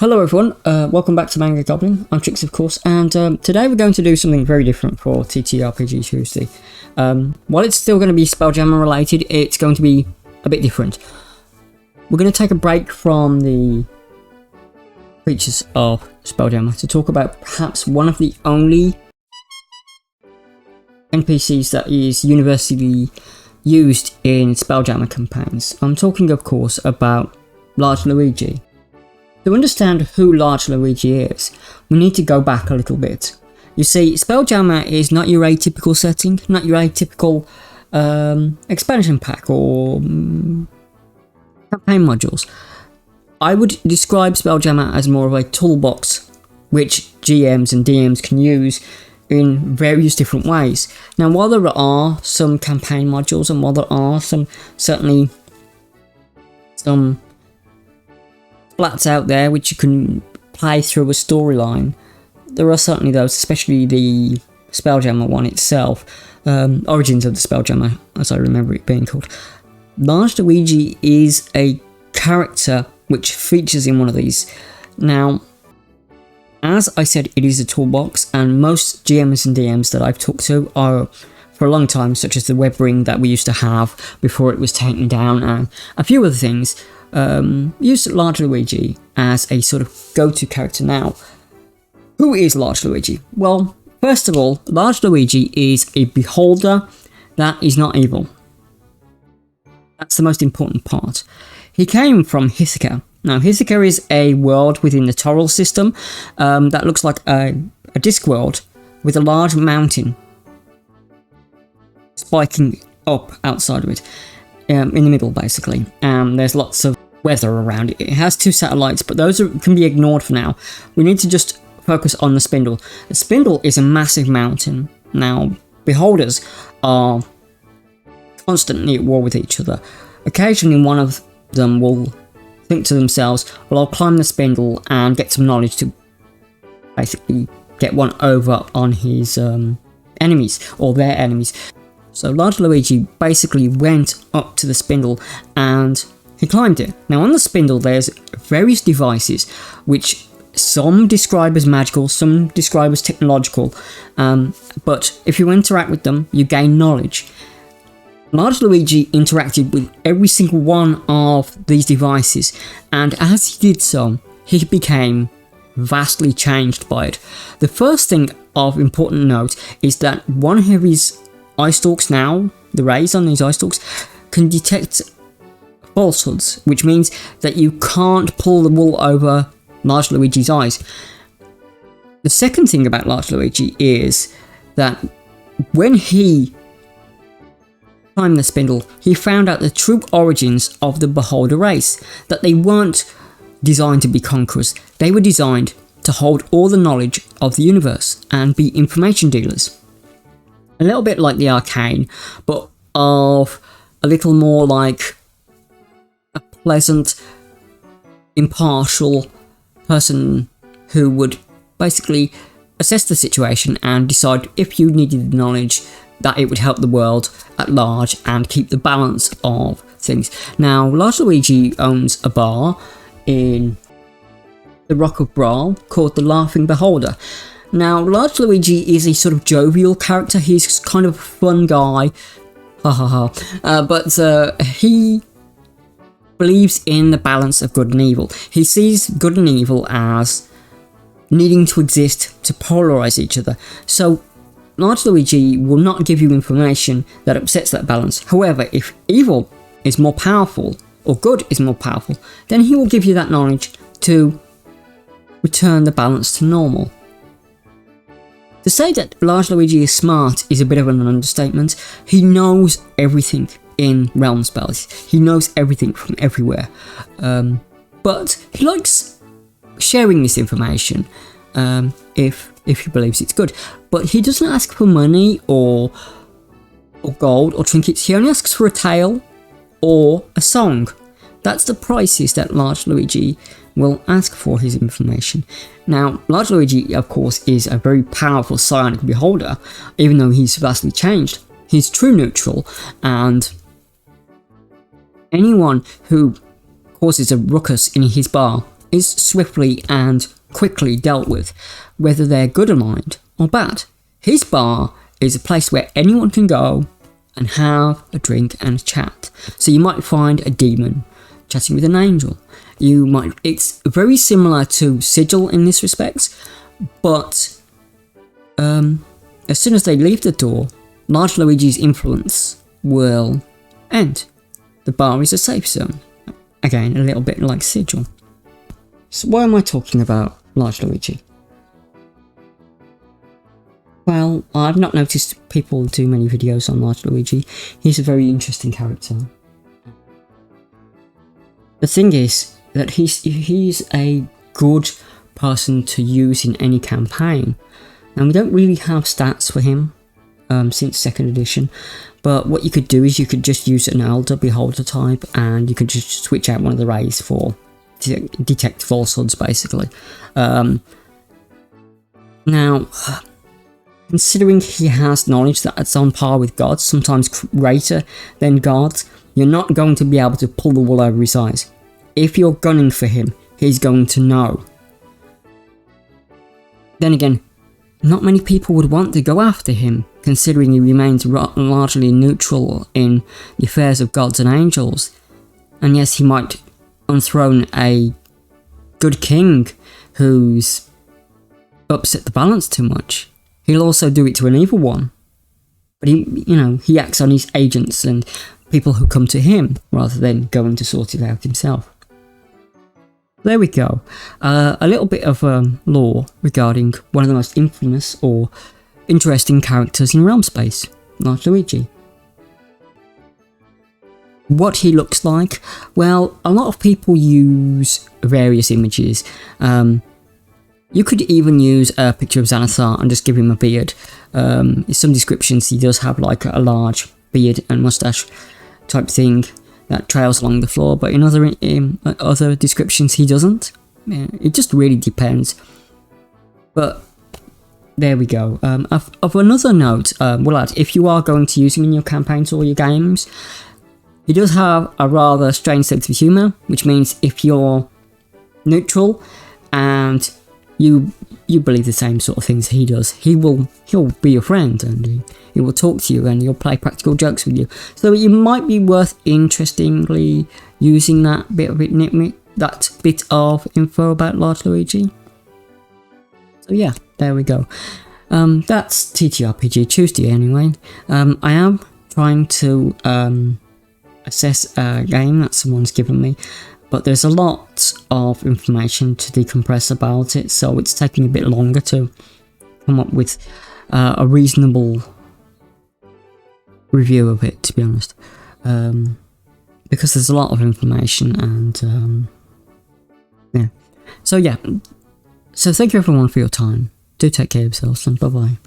Hello everyone, welcome back to Manga Goblin. I'm Trix of course, and today we're going to do something very different for TTRPG Tuesday. While it's still going to be Spelljammer related, it's going to be a bit different. We're going to take a break from the creatures of Spelljammer to talk about perhaps one of the only NPCs that is universally used in Spelljammer campaigns. I'm talking of course about Large Luigi. To understand who Large Luigi is, we need to go back a little bit. You see, Spelljammer is not your atypical setting, not your atypical expansion pack or campaign modules. I would describe Spelljammer as more of a toolbox which GMs and DMs can use in various different ways. Now, while there are some campaign modules and while there are certainly some flats out there which you can play through a storyline, there are certainly those, especially the Spelljammer one itself, Origins of the Spelljammer, as I remember it being called. Large Luigi is a character which features in one of these. Now, as I said, it is a toolbox, and most GMs and DMs that I've talked to are, for a long time, such as the web ring that we used to have before it was taken down, and a few other things, used Large Luigi as a sort of go-to character. Now, who is Large Luigi? Well, first of all, Large Luigi is a beholder that is not evil. That's the most important part. He came from Hisoka. Now, Hisoka is a world within the Toril system that looks like a disc world with a large mountain spiking up outside of it, in the middle basically. There's lots of weather around it. It has two satellites, but those can be ignored for now. We need to just focus on the Spindle. The Spindle is a massive mountain. Now, beholders are constantly at war with each other. Occasionally one of them will think to themselves, well, I'll climb the Spindle and get some knowledge to basically get one over on his enemies, or their enemies. So Large Luigi basically went up to the Spindle and he climbed it. Now on the Spindle there's various devices which some describe as magical, some describe as technological, but if you interact with them you gain knowledge. Large Luigi interacted with every single one of these devices, and as he did so, he became vastly changed by it. The first thing of important note is that one of his eye stalks now, the rays on these eye stalks, can detect falsehoods, which means that you can't pull the wool over Large Luigi's eyes. The second thing about Large Luigi is that when he climbed the Spindle, he found out the true origins of the Beholder race, that they weren't designed to be conquerors, they were designed to hold all the knowledge of the universe and be information dealers. A little bit like the Arcane, but of a little more like a pleasant, impartial person who would basically assess the situation and decide if you needed the knowledge that it would help the world at large and keep the balance of things. Now, Large Luigi owns a bar in the Rock of Brawl called the Laughing Beholder. Now, Large Luigi is a sort of jovial character. He's kind of a fun guy, but he believes in the balance of good and evil. He sees good and evil as needing to exist to polarize each other. So Large Luigi will not give you information that upsets that balance. However, if evil is more powerful or good is more powerful, then he will give you that knowledge to return the balance to normal. To say that Large Luigi is smart is a bit of an understatement. He knows everything in realm spells. He knows everything from everywhere. But he likes sharing this information if he believes it's good. But he doesn't ask for money or gold or trinkets. He only asks for a tale or a song. That's the prices that Large Luigi will ask for his information. Now, Large Luigi, of course, is a very powerful psionic beholder, even though he's vastly changed. He's true neutral, and anyone who causes a ruckus in his bar is swiftly and quickly dealt with, whether they're good aligned or bad. His bar is a place where anyone can go and have a drink and chat. So you might find a demon chatting with an angel. It's very similar to Sigil in this respect, but as soon as they leave the door, Large Luigi's influence will end. The bar is a safe zone. Again, a little bit like Sigil. So why am I talking about Large Luigi? Well, I've not noticed people do many videos on Large Luigi. He's a very interesting character. The thing is that he's a good person to use in any campaign. And we don't really have stats for him since 2nd edition, but what you could do is you could just use an Elder Beholder type, and you could just switch out one of the rays for detect falsehoods, basically. Now, considering he has knowledge that's on par with gods, sometimes greater than gods, you're not going to be able to pull the wool over his eyes. If you're gunning for him, he's going to know. Then again, not many people would want to go after him, considering he remains largely neutral in the affairs of gods and angels. And yes, he might unthrone a good king who's upset the balance too much. He'll also do it to an evil one. But he acts on his agents and people who come to him, rather than going to sort it out himself. There we go. A little bit of lore regarding one of the most infamous or interesting characters in Realm Space, Large Luigi. What he looks like? Well, a lot of people use various images. You could even use a picture of Xanathar and just give him a beard. In some descriptions he does have like a large beard and mustache type thing that trails along the floor, but in other descriptions he doesn't. Yeah, it just really depends. But there we go. Of another note, we'll add, if you are going to use him in your campaigns or your games, he does have a rather strange sense of humour, which means if you're neutral and you believe the same sort of things he does, he'll be your friend, and he will talk to you and he'll play practical jokes with you. So it might be worth interestingly using that bit of info about Large Luigi. So yeah, there we go. That's TTRPG Tuesday anyway. I am trying to assess a game that someone's given me, but there's a lot of information to decompress about it, so it's taking a bit longer to come up with a reasonable review of it, to be honest, because there's a lot of information, and yeah. So thank you everyone for your time. Do take care of yourselves, and bye bye.